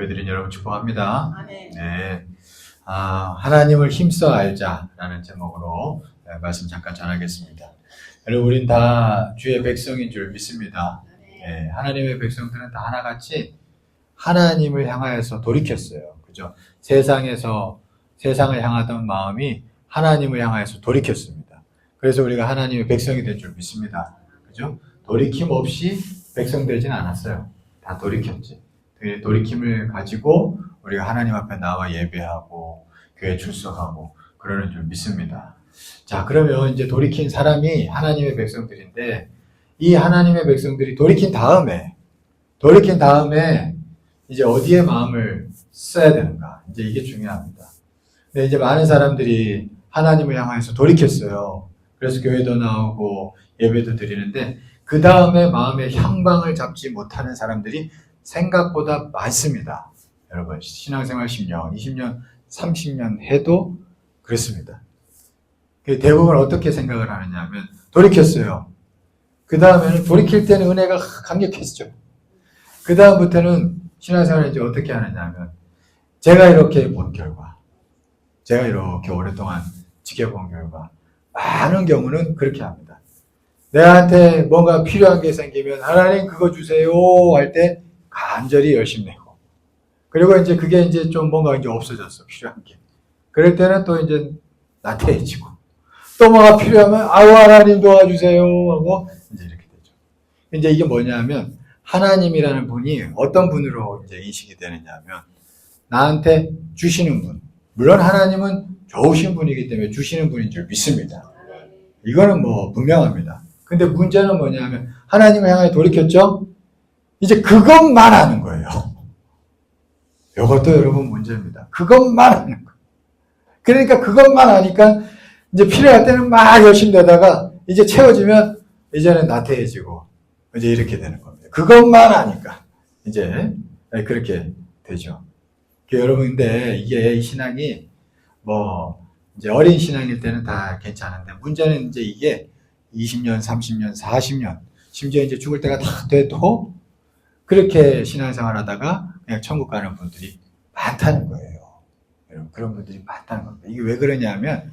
예배드린 여러분 축복합니다. 아멘. 네. 하나님을 힘써 알자라는 제목으로 말씀 잠깐 전하겠습니다. 여러분, 우린 다 주의 백성인 줄 믿습니다. 네, 하나님의 백성들은 다 하나같이 하나님을 향하여서 돌이켰어요. 그죠? 세상을 향하던 마음이 하나님을 향하여서 돌이켰습니다. 그래서 우리가 하나님의 백성이 된 줄 믿습니다. 그죠? 돌이킴 없이 백성 되진 않았어요. 다 돌이켰지. 돌이킴을 가지고 우리가 하나님 앞에 나와 예배하고 교회 출석하고 그러는 줄 믿습니다. 자, 그러면 이제 돌이킨 사람이 하나님의 백성들인데, 이 하나님의 백성들이 돌이킨 다음에 이제 어디에 마음을 써야 되는가? 이제 이게 중요합니다. 근데 이제 많은 사람들이 하나님을 향해서 돌이켰어요. 그래서 교회도 나오고 예배도 드리는데, 그 다음에 마음의 향방을 잡지 못하는 사람들이 생각보다 많습니다. 여러분, 신앙생활 10년, 20년, 30년 해도 그렇습니다. 대부분 어떻게 생각을 하느냐 하면, 돌이켰어요. 그 다음에는 돌이킬 때는 은혜가 강력했죠. 그 다음부터는 신앙생활을 이제 어떻게 하느냐 하면, 제가 이렇게 본 결과, 제가 이렇게 오랫동안 지켜본 결과, 많은 경우는 그렇게 합니다. 내한테 뭔가 필요한 게 생기면 하나님 그거 주세요 할 때 간절히 열심히 내고, 그리고 이제 그게 이제 좀 뭔가 이제 없어졌어, 필요한 게. 그럴 때는 또 이제 나태해지고, 또 뭐가 필요하면 아우 하나님 도와주세요 하고 이제 이렇게 되죠. 이제 이게 뭐냐면, 하나님이라는 분이 어떤 분으로 이제 인식이 되느냐 하면, 나한테 주시는 분, 물론 하나님은 좋으신 분이기 때문에 주시는 분인 줄 믿습니다. 이거는 뭐 분명합니다. 근데 문제는 뭐냐면, 하나님을 향해 돌이켰죠? 이제 그것만 하는 거예요. 이것도 여러분 문제입니다. 그것만 하는 거예요. 그러니까 그것만 하니까 이제 필요할 때는 막 열심히 되다가 이제 채워지면 이제는 나태해지고 이제 이렇게 되는 겁니다. 그것만 하니까 이제 그렇게 되죠. 여러분, 근데 이게 이 신앙이 뭐 이제 어린 신앙일 때는 다 괜찮은데, 문제는 이제 이게 20년, 30년, 40년, 심지어 이제 죽을 때가 다 돼도 그렇게 신앙생활 하다가 그냥 천국 가는 분들이 많다는 거예요. 여러분, 그런 분들이 많다는 겁니다. 이게 왜 그러냐면,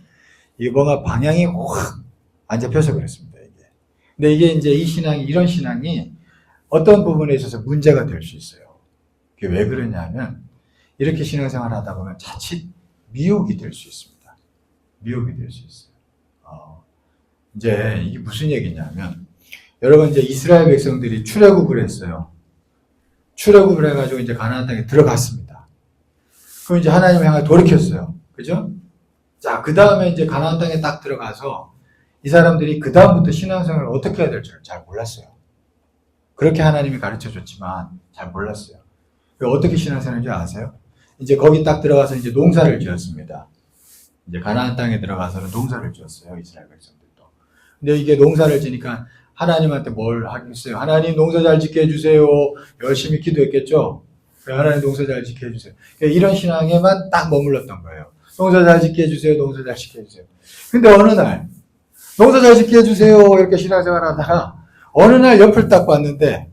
이게 뭔가 방향이 확 안 잡혀서 그렇습니다, 이게. 근데 이게 이제 이런 신앙이 어떤 부분에 있어서 문제가 될 수 있어요. 그게 왜 그러냐면, 이렇게 신앙생활 하다 보면 자칫 미혹이 될 수 있습니다. 미혹이 될 수 있어요. 이제 이게 무슨 얘기냐면, 여러분, 이제 이스라엘 백성들이 출애굽을 했어요. 출애굽을 해가지고 이제 가나안 땅에 들어갔습니다. 그럼 이제 하나님을 향해 돌이켰어요. 그죠? 자, 그 다음에 이제 가나안 땅에 딱 들어가서 이 사람들이 그 다음부터 신앙생활을 어떻게 해야 될지 잘 몰랐어요. 그렇게 하나님이 가르쳐 줬지만 잘 몰랐어요. 어떻게 신앙생활인지 아세요? 이제 거기 딱 들어가서 이제 농사를 지었습니다. 이제 가나안 땅에 들어가서는 농사를 지었어요, 이스라엘 백성들도. 근데 이게 농사를 지니까 하나님한테 뭘 하겠어요? 하나님 농사 잘 짓게 해주세요. 열심히 기도했겠죠? 하나님 농사 잘 짓게 해주세요. 이런 신앙에만 딱 머물렀던 거예요. 농사 잘 짓게 해주세요. 농사 잘 짓게 해주세요. 근데 어느 날, 농사 잘 짓게 해주세요. 이렇게 신앙생활 하다가, 어느 날 옆을 딱 봤는데,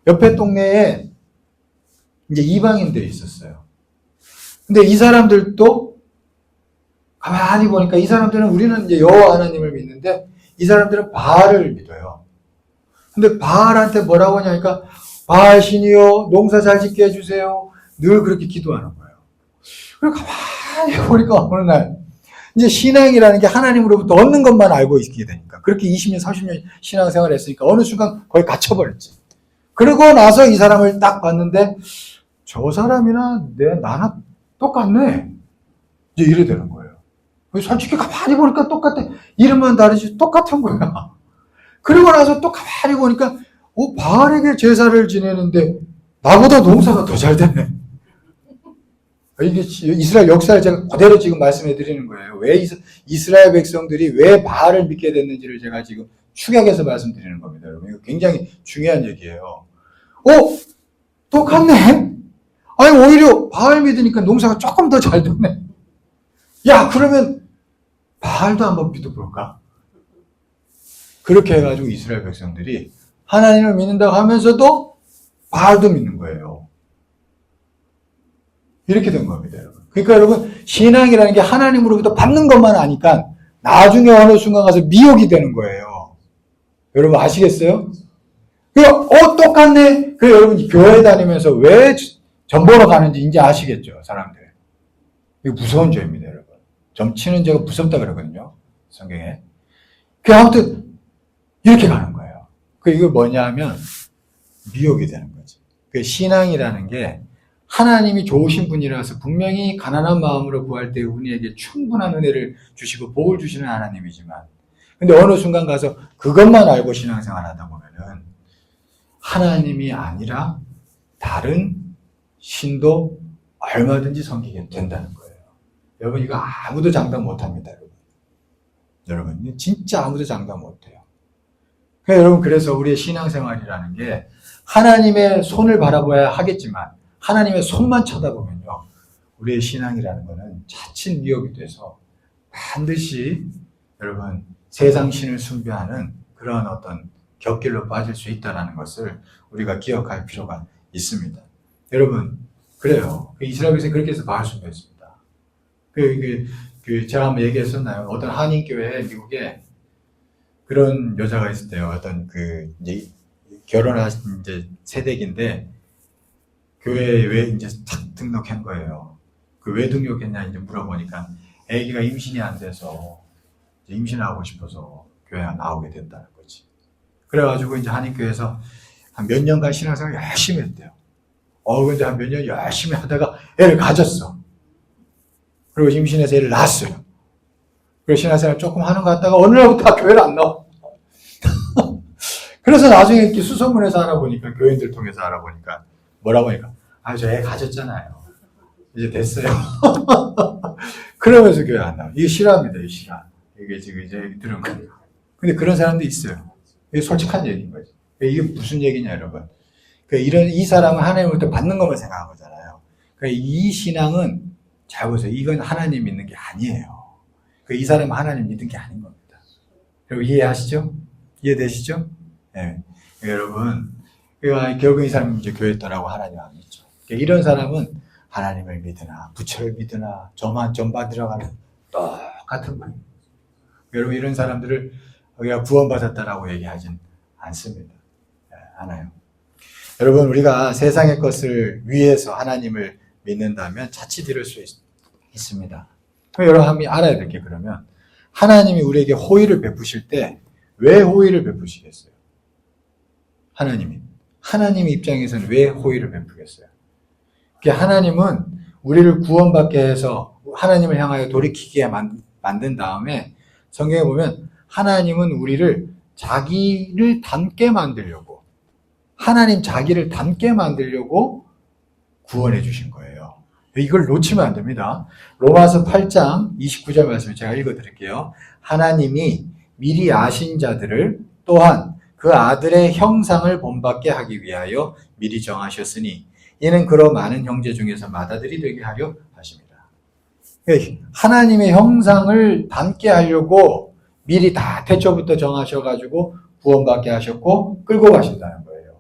옆에 동네에 이제 이방인들이 있었어요. 근데 이 사람들도 가만히 보니까 이 사람들은, 우리는 이제 여호와 하나님을 믿는데 이 사람들은 바알을 믿어요. 근데 바알한테 뭐라고 하냐니까, 바알 신이요, 농사 잘 짓게 해주세요. 늘 그렇게 기도하는 거예요. 그리고 가만히 보니까 어느 날, 이제 신앙이라는 게 하나님으로부터 얻는 것만 알고 있게 되니까, 그렇게 20년, 30년 신앙생활을 했으니까 어느 순간 거의 갇혀버렸지. 그러고 나서 이 사람을 딱 봤는데, 저 사람이나 나나 똑같네. 이제 이래 되는 거예요. 솔직히 가만히 보니까 똑같아. 이름만 다르지 똑같은 거야. 그리고 나서 또 가만히 보니까, 바알에게 제사를 지내는데 나보다 농사가 더 잘 되네. 이게 이스라엘 역사를 제가 그대로 지금 말씀해 드리는 거예요. 왜 이스라엘 백성들이 왜 바알을 믿게 됐는지를 제가 지금 축약해서 말씀드리는 겁니다. 여러분, 이거 굉장히 중요한 얘기예요. 똑같네? 아니, 오히려 바알 믿으니까 농사가 조금 더 잘 되네. 야, 그러면 바알도 한번 믿어볼까? 그렇게 해가지고 이스라엘 백성들이 하나님을 믿는다고 하면서도 바알도 믿는 거예요. 이렇게 된 겁니다, 여러분. 그러니까 여러분, 신앙이라는 게 하나님으로부터 받는 것만 아니까 나중에 어느 순간 가서 미혹이 되는 거예요. 여러분 아시겠어요? 똑같네. 그 여러분 교회 다니면서 왜 점보러 가는지 이제 아시겠죠, 사람들. 이거 무서운 죄입니다, 여러분. 점치는 죄가 무섭다 그러거든요, 성경에. 아무튼 이렇게 가는 거예요. 이거 뭐냐면 미혹이 되는 거지. 신앙이라는 게 하나님이 좋으신 분이라서 분명히 가난한 마음으로 구할 때 우리에게 충분한 은혜를 주시고 복을 주시는 하나님이지만, 근데 어느 순간 가서 그것만 알고 신앙생활 하다 보면은 하나님이 아니라 다른 신도 얼마든지 섬기게 된다는 거예요. 여러분 이거 아무도 장담 못합니다. 여러분 진짜 아무도 장담 못해요. 여러분 그래서 우리의 신앙생활이라는 게 하나님의 손을 바라봐야 하겠지만 하나님의 손만 쳐다보면요, 우리의 신앙이라는 것은 자칫 미혹이 돼서 반드시 여러분 세상 신을 숭배하는 그런 어떤 곁길로 빠질 수 있다는 것을 우리가 기억할 필요가 있습니다. 여러분 그래요. 이스라엘 백성이 그렇게 해서 바알 숭배했습니다. 제가 한번 얘기했었나요? 어떤 한인교회 미국에 그런 여자가 있을 때요. 어떤 이제 결혼하신 이제 새댁인데 교회에 왜 이제 탁 등록한 거예요. 왜 등록했냐 이제 물어보니까 아기가 임신이 안 돼서 이제 임신하고 싶어서 교회에 나오게 된다는 거지. 그래가지고 이제 한인교회에서 한 몇 년간 신앙생활 열심히 했대요. 근데 한 몇 년 열심히 하다가 애를 가졌어. 그리고 임신해서 애를 낳았어요. 그리고 신앙생활 조금 하는 것 같다가 어느 날부터 교회를 안 나와. 그래서 나중에 이렇게 수소문해서 알아보니까, 교인들 통해서 알아보니까 뭐라고 하니까, 저 애 가졌잖아요. 이제 됐어요. 그러면서 교회 안 나와. 이게 실화입니다, 이게 실화. 이게 지금 이제 들은 거. 근데 그런 사람도 있어요. 이게 솔직한 얘기인 거죠. 이게 무슨 얘기냐, 여러분. 이 사람은 하나님으로부터 받는 것만 생각한 거잖아요. 이 신앙은, 잘 보세요. 이건 하나님 믿는 게 아니에요. 이 사람은 하나님 믿는 게 아닌 겁니다. 여러분 이해하시죠? 이해되시죠? 네. 여러분, 결국 이 사람은 이제 교회 떠나고 하나님 안 믿죠. 이런 사람은 하나님을 믿으나, 부처를 믿으나, 저만 점 받으러 가는 똑같은 거예요. 여러분, 이런 사람들을 우리가 구원받았다라고 얘기하진 않습니다. 네, 않아요. 여러분, 우리가 세상의 것을 위해서 하나님을 믿는다면 자칫 이럴 수 있습니다. 여러분, 한번 알아야 될 게 그러면, 하나님이 우리에게 호의를 베푸실 때 왜 호의를 베푸시겠어요? 하나님 입장에서는 왜 호의를 베푸겠어요? 하나님은 우리를 구원받게 해서 하나님을 향하여 돌이키게 만든 다음에 성경에 보면 하나님은 우리를 자기를 닮게 만들려고, 하나님 자기를 닮게 만들려고 구원해 주신 거예요. 이걸 놓치면 안 됩니다. 로마서 8장 29절 말씀을 제가 읽어드릴게요. 하나님이 미리 아신 자들을 또한 그 아들의 형상을 본받게 하기 위하여 미리 정하셨으니 이는 그로 많은 형제 중에서 맏아들이 되게 하려 하십니다. 하나님의 형상을 닮게 하려고 미리 다 태초부터 정하셔가지고 구원받게 하셨고 끌고 가신다는 거예요.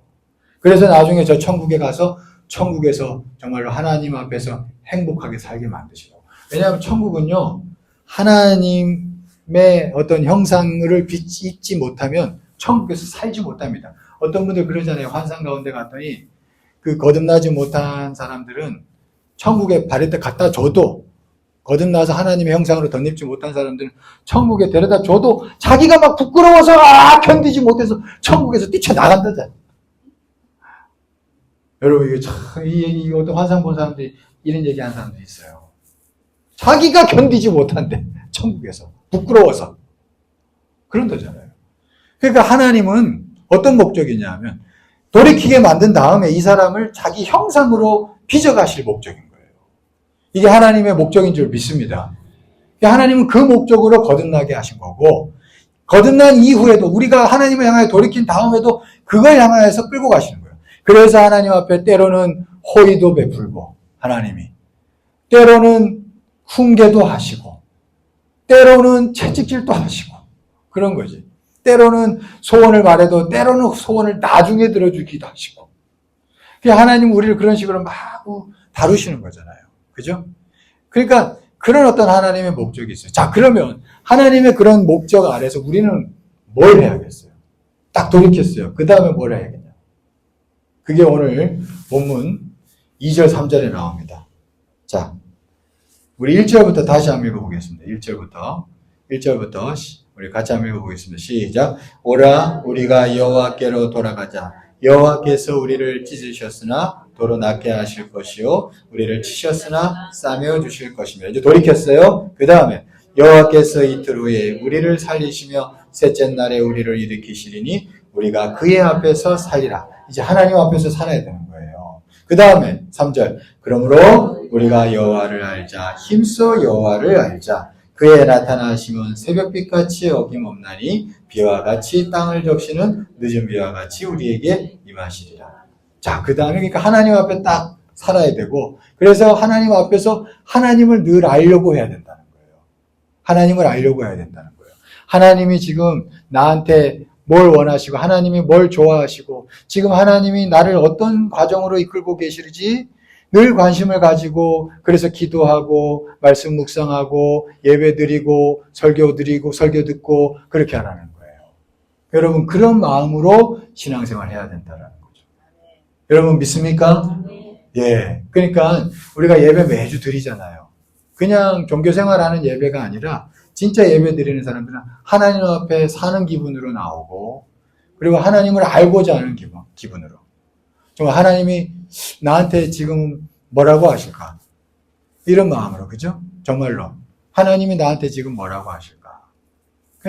그래서 나중에 저 천국에 가서 천국에서 정말로 하나님 앞에서 행복하게 살게 만드시고, 왜냐하면 천국은요 하나님의 어떤 형상을 입지 못하면 천국에서 살지 못합니다. 어떤 분들 그러잖아요. 환상 가운데 갔더니 거듭나지 못한 사람들은 천국에 발에다 갖다 줘도, 거듭나서 하나님의 형상으로 덧입지 못한 사람들은 천국에 데려다 줘도 자기가 막 부끄러워서 견디지 못해서 천국에서 뛰쳐나간다잖아요. 여러분, 이게 참, 이 어떤 환상 본 사람들이 이런 얘기 하는 사람들이 있어요. 자기가 견디지 못한대, 천국에서. 부끄러워서. 그런다잖아요. 그러니까 하나님은 어떤 목적이냐 하면, 돌이키게 만든 다음에 이 사람을 자기 형상으로 빚어가실 목적인 거예요. 이게 하나님의 목적인 줄 믿습니다. 하나님은 그 목적으로 거듭나게 하신 거고, 거듭난 이후에도 우리가 하나님을 향하여 돌이킨 다음에도 그걸 향하여서 끌고 가시는 거예요. 그래서 하나님 앞에 때로는 호의도 베풀고, 하나님이 때로는 훈계도 하시고, 때로는 채찍질도 하시고, 그런 거지. 때로는 소원을 말해도 때로는 소원을 나중에 들어주기도 하시고, 하나님 우리를 그런 식으로 막 다루시는 거잖아요. 그죠? 그러니까 그런 어떤 하나님의 목적이 있어요. 자, 그러면 하나님의 그런 목적 아래서 우리는 뭘 해야겠어요? 딱 돌이켰어요. 그 다음에 뭘 해야겠냐? 그게 오늘 본문 2절, 3절에 나옵니다. 자, 우리 1절부터 다시 한번 읽어보겠습니다. 1절부터 우리 같이 한번 읽어보겠습니다. 시작. 오라 우리가 여호와께로 돌아가자. 여호와께서 우리를 찢으셨으나 도로 낫게 하실 것이요 우리를 치셨으나 싸매어 주실 것이며. 이제 돌이켰어요. 그 다음에 여호와께서 이틀 후에 우리를 살리시며 셋째 날에 우리를 일으키시리니 우리가 그의 앞에서 살리라. 이제 하나님 앞에서 살아야 되는 거예요. 그 다음에 3절. 그러므로 우리가 여호와를 알자. 힘써 여호와를 알자. 그의 나타나시면 새벽빛같이 어김없나니 비와 같이 땅을 적시는 늦은 비와 같이 우리에게 임하시리라. 자, 그 다음에 그러니까 하나님 앞에 딱 살아야 되고, 그래서 하나님 앞에서 하나님을 늘 알려고 해야 된다는 거예요. 하나님을 알려고 해야 된다는 거예요. 하나님이 지금 나한테 뭘 원하시고 하나님이 뭘 좋아하시고 지금 하나님이 나를 어떤 과정으로 이끌고 계시는지 늘 관심을 가지고 그래서 기도하고 말씀 묵상하고 예배 드리고 설교 드리고 설교 듣고 그렇게 하라는 거예요. 여러분 그런 마음으로 신앙생활 해야 된다는 거죠. 여러분 믿습니까? 예. 그러니까 우리가 예배 매주 드리잖아요. 그냥 종교생활하는 예배가 아니라 진짜 예배 드리는 사람들은 하나님 앞에 사는 기분으로 나오고 그리고 하나님을 알고자 하는 기분으로 정말 하나님이 나한테 지금 뭐라고 하실까? 이런 마음으로, 그죠? 정말로. 하나님이 나한테 지금 뭐라고 하실까?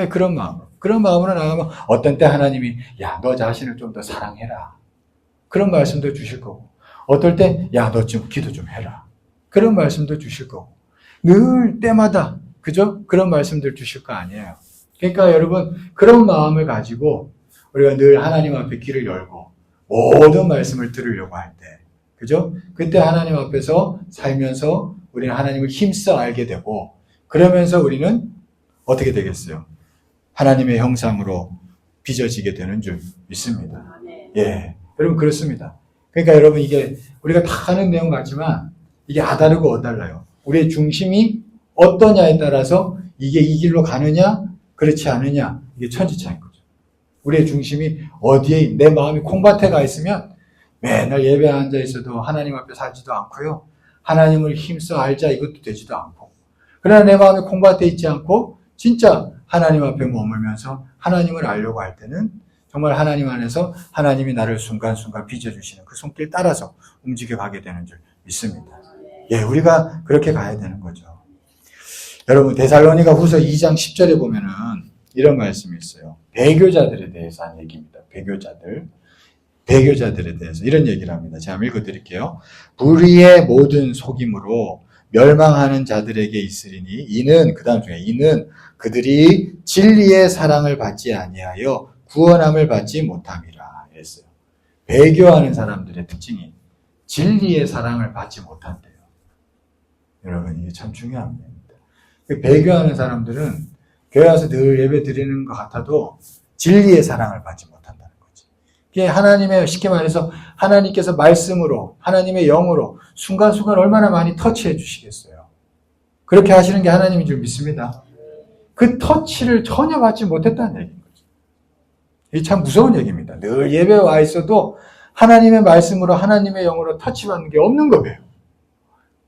그런 마음으로 나가면 어떤 때 하나님이, 야, 너 자신을 좀 더 사랑해라. 그런 말씀도 주실 거고. 어떨 때, 야, 너 좀 기도 좀 해라. 그런 말씀도 주실 거고. 늘 때마다, 그죠? 그런 말씀들 주실 거 아니에요. 그러니까 여러분, 그런 마음을 가지고 우리가 늘 하나님 앞에 귀를 열고 모든 말씀을 들으려고 할 때, 그죠? 그때 하나님 앞에서 살면서 우리는 하나님을 힘써 알게 되고, 그러면서 우리는 어떻게 되겠어요? 하나님의 형상으로 빚어지게 되는 줄 믿습니다. 예. 여러분, 그렇습니다. 그러니까 여러분, 이게 우리가 다 아는 내용 같지만, 이게 아다르고 어달라요. 우리의 중심이 어떠냐에 따라서 이게 이 길로 가느냐, 그렇지 않느냐, 이게 천지차이인 거죠. 우리의 중심이 어디에, 내 마음이 콩밭에 가 있으면 맨날 예배에 앉아 있어도 하나님 앞에 살지도 않고요. 하나님을 힘써 알자 이것도 되지도 않고. 그러나 내 마음이 콩밭에 있지 않고 진짜 하나님 앞에 머물면서 하나님을 알려고 할 때는 정말 하나님 안에서 하나님이 나를 순간순간 빚어주시는 그 손길 따라서 움직여 가게 되는 줄 믿습니다. 예, 우리가 그렇게 가야 되는 거죠. 여러분, 데살로니가 후서 2장 10절에 보면은 이런 말씀이 있어요. 배교자들에 대해서 한 얘기입니다. 배교자들에 대해서 이런 얘기를 합니다. 제가 한번 읽어드릴게요. 불의의 모든 속임으로 멸망하는 자들에게 있으리니 이는 그 다음 중에 이는 그들이 진리의 사랑을 받지 아니하여 구원함을 받지 못함이라 했어요. 배교하는 사람들의 특징이 진리의 사랑을 받지 못한대요. 여러분 이게 참 중요한 겁니다. 배교하는 사람들은 교회 와서 늘 예배 드리는 것 같아도 진리의 사랑을 받지 못한다는 거지. 이게 하나님의, 쉽게 말해서 하나님께서 말씀으로, 하나님의 영으로 순간순간 얼마나 많이 터치해 주시겠어요. 그렇게 하시는 게 하나님인 줄 믿습니다. 그 터치를 전혀 받지 못했다는 얘기인 거죠. 이게 참 무서운 얘기입니다. 늘 예배에 와 있어도 하나님의 말씀으로, 하나님의 영으로 터치받는 게 없는 거예요.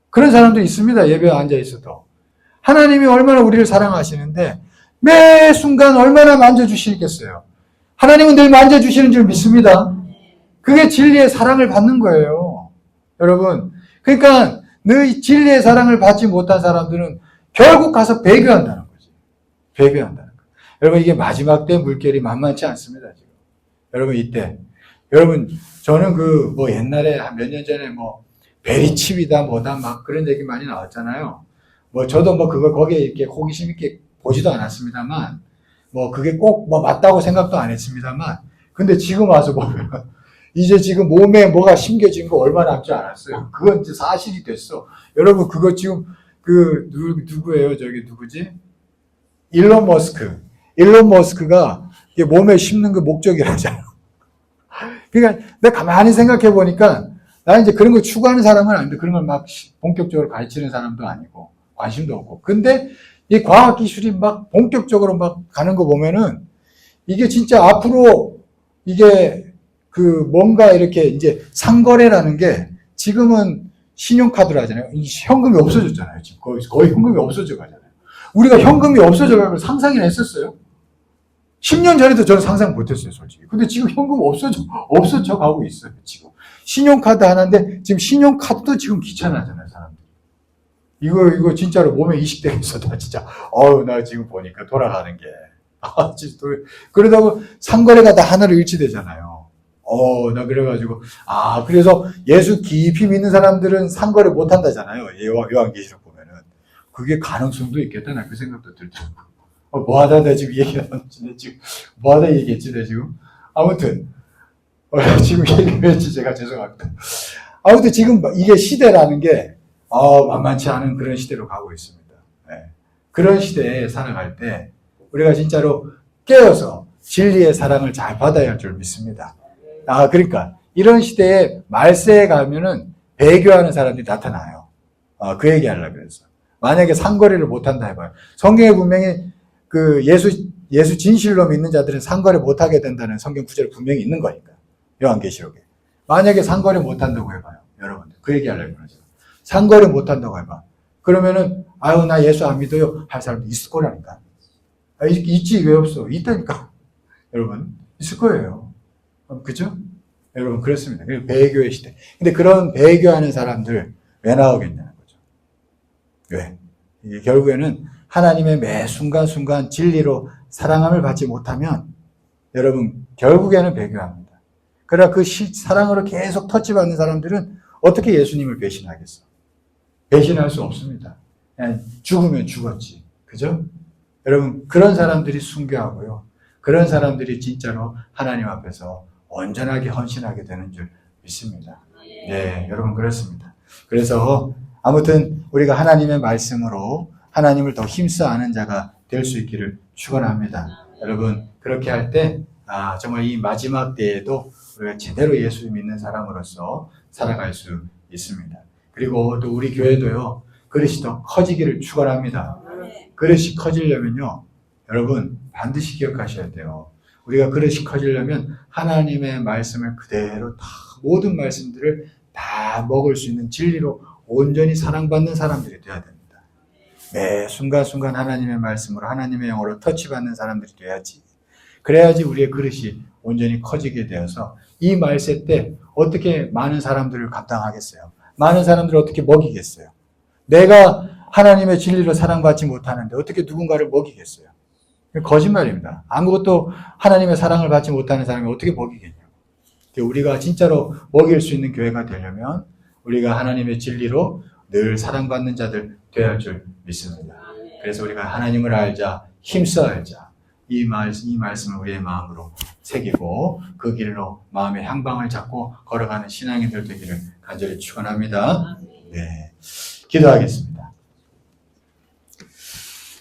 그런 사람도 있습니다. 예배에 앉아 있어도. 하나님이 얼마나 우리를 사랑하시는데 매 순간 얼마나 만져주시겠어요. 하나님은 늘 만져주시는 줄 믿습니다. 그게 진리의 사랑을 받는 거예요. 여러분, 그러니까 늘 진리의 사랑을 받지 못한 사람들은 결국 가서 배교한다는 거지. 배교한다는 거. 여러분, 이게 마지막 때 물결이 만만치 않습니다. 지금. 여러분, 이때. 여러분, 저는 옛날에 한 몇 년 전에 베리칩이다 뭐다 막 그런 얘기 많이 나왔잖아요. 저도 거기에 이렇게 호기심 있게 보지도 않았습니다만, 그게 꼭 맞다고 생각도 안 했습니다만, 근데 지금 와서 보면, 이제 지금 몸에 뭐가 심겨진 거 얼마 남지 않았어요. 그건 이제 사실이 됐어. 여러분, 그거 지금, 누구예요? 누구지? 일론 머스크가 몸에 심는 그 목적이라잖아요. 그러니까, 내가 가만히 생각해 보니까, 나는 이제 그런 걸 추구하는 사람은 아닌데 그런 걸 막 본격적으로 가르치는 사람도 아니고 관심도 없고. 근데 이 과학 기술이 막 본격적으로 막 가는 거 보면은 이게 진짜 앞으로 이게 그 뭔가 이렇게 이제 상거래라는 게 지금은 신용카드로 하잖아요. 현금이 없어졌잖아요. 지금 거의 현금이 없어져 가잖아요. 우리가 현금이 없어져 가고 상상이나 했었어요? 10년 전에도 저는 상상 못했어요, 솔직히. 근데 지금 현금 없어져 가고 있어요, 지금. 신용카드 하나인데, 지금 신용카드도 지금 귀찮아하잖아요, 사람들이. 이거 진짜로 몸에 이식되면서 다 진짜, 나 지금 보니까 돌아가는 게. 진짜 그러다가 상거래가 다 하나로 일치되잖아요. 나 그래가지고, 그래서 예수 깊이 믿는 사람들은 상거래 못 한다잖아요. 요한계시록 보면은. 그게 가능성도 있겠다, 나 그 생각도 들더라고요. 뭐하다 내가 지금 얘기하는지, 지금 뭐하다 얘기했지, 내가 지금. 아무튼, 지금 얘기했지, 제가 죄송합니다. 아무튼 지금 이게 시대라는 게, 만만치 않은 그런 시대로 가고 있습니다. 네. 그런 시대에 살아갈 때, 우리가 진짜로 깨어서 진리의 사랑을 잘 받아야 할 줄 믿습니다. 그러니까, 이런 시대에 말세에 가면은 배교하는 사람들이 나타나요. 그 얘기 하려고 그랬어. 만약에 상거래를 못 한다 해봐요. 성경에 분명히 그 예수 진실로 믿는 자들은 상거래 못 하게 된다는 성경 구절이 분명히 있는 거니까. 요한계시록에. 만약에 상거래 못 한다고 해봐요. 여러분들. 그 얘기 하려고 그러죠. 상거래 못 한다고 해봐. 그러면은, 나 예수 안 믿어요. 할 사람도 있을 거라니까. 있지, 왜 없어? 있다니까. 여러분, 있을 거예요. 그죠? 여러분, 그렇습니다. 그리고 배교의 시대. 근데 그런 배교하는 사람들 왜 나오겠냐는 거죠. 왜? 이게 결국에는 하나님의 매 순간순간 진리로 사랑함을 받지 못하면 여러분 결국에는 배교합니다. 그러나 그 사랑으로 계속 터치받는 사람들은 어떻게 예수님을 배신하겠어? 배신할 수 없습니다. 그냥 죽으면 죽었지. 그죠? 여러분 그런 사람들이 순교하고요. 그런 사람들이 진짜로 하나님 앞에서 온전하게 헌신하게 되는 줄 믿습니다. 네, 여러분 그렇습니다. 그래서 아무튼 우리가 하나님의 말씀으로 하나님을 더 힘써 아는 자가 될 수 있기를 축원합니다. 여러분 그렇게 할 때 정말 이 마지막 때에도 우리가 제대로 예수 믿는 사람으로서 살아갈 수 있습니다. 그리고 또 우리 교회도요 그릇이 더 커지기를 축원합니다. 그릇이 커지려면요 여러분 반드시 기억하셔야 돼요. 우리가 그릇이 커지려면 하나님의 말씀을 그대로 다 모든 말씀들을 다 먹을 수 있는 진리로 온전히 사랑받는 사람들이 되어야 됩니다. 매 순간순간 하나님의 말씀으로 하나님의 영으로 터치받는 사람들이 돼야지. 그래야지 우리의 그릇이 온전히 커지게 되어서 이 말세 때 어떻게 많은 사람들을 감당하겠어요? 많은 사람들을 어떻게 먹이겠어요? 내가 하나님의 진리로 사랑받지 못하는데 어떻게 누군가를 먹이겠어요? 거짓말입니다. 아무것도 하나님의 사랑을 받지 못하는 사람이 어떻게 먹이겠냐고. 우리가 진짜로 먹일 수 있는 교회가 되려면 우리가 하나님의 진리로 늘 사랑받는 자들 되어야 할 줄 믿습니다. 그래서 우리가 하나님을 알자, 힘써 알자. 이 말씀을 우리의 마음으로 새기고 그 길로 마음의 향방을 잡고 걸어가는 신앙인들 되기를 간절히 축원합니다. 네, 기도하겠습니다.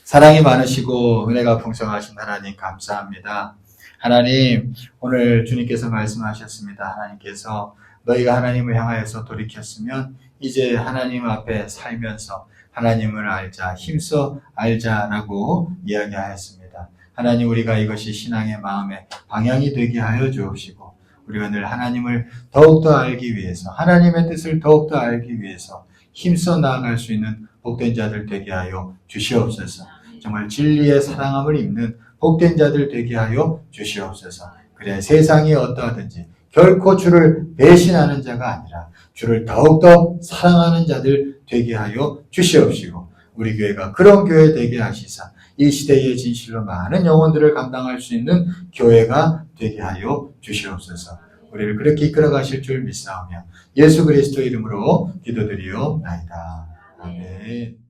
사랑이 많으시고 은혜가 풍성하신 하나님 감사합니다. 하나님 오늘 주님께서 말씀하셨습니다. 하나님께서 너희가 하나님을 향하여서 돌이켰으면 이제 하나님 앞에 살면서 하나님을 알자, 힘써 알자라고 이야기하였습니다. 하나님 우리가 이것이 신앙의 마음의 방향이 되게 하여 주옵시고 우리가 늘 하나님을 더욱더 알기 위해서 하나님의 뜻을 더욱더 알기 위해서 힘써 나아갈 수 있는 복된 자들 되게 하여 주시옵소서. 정말 진리의 사랑함을 입는 복된 자들 되게 하여 주시옵소서. 그래 세상이 어떠하든지 결코 주를 배신하는 자가 아니라 주를 더욱더 사랑하는 자들 되게 하여 주시옵시고 우리 교회가 그런 교회 되게 하시사 이 시대의 진실로 많은 영혼들을 감당할 수 있는 교회가 되게 하여 주시옵소서. 우리를 그렇게 이끌어 가실 줄 믿사오며 예수 그리스도 이름으로 기도드리옵나이다. 아멘.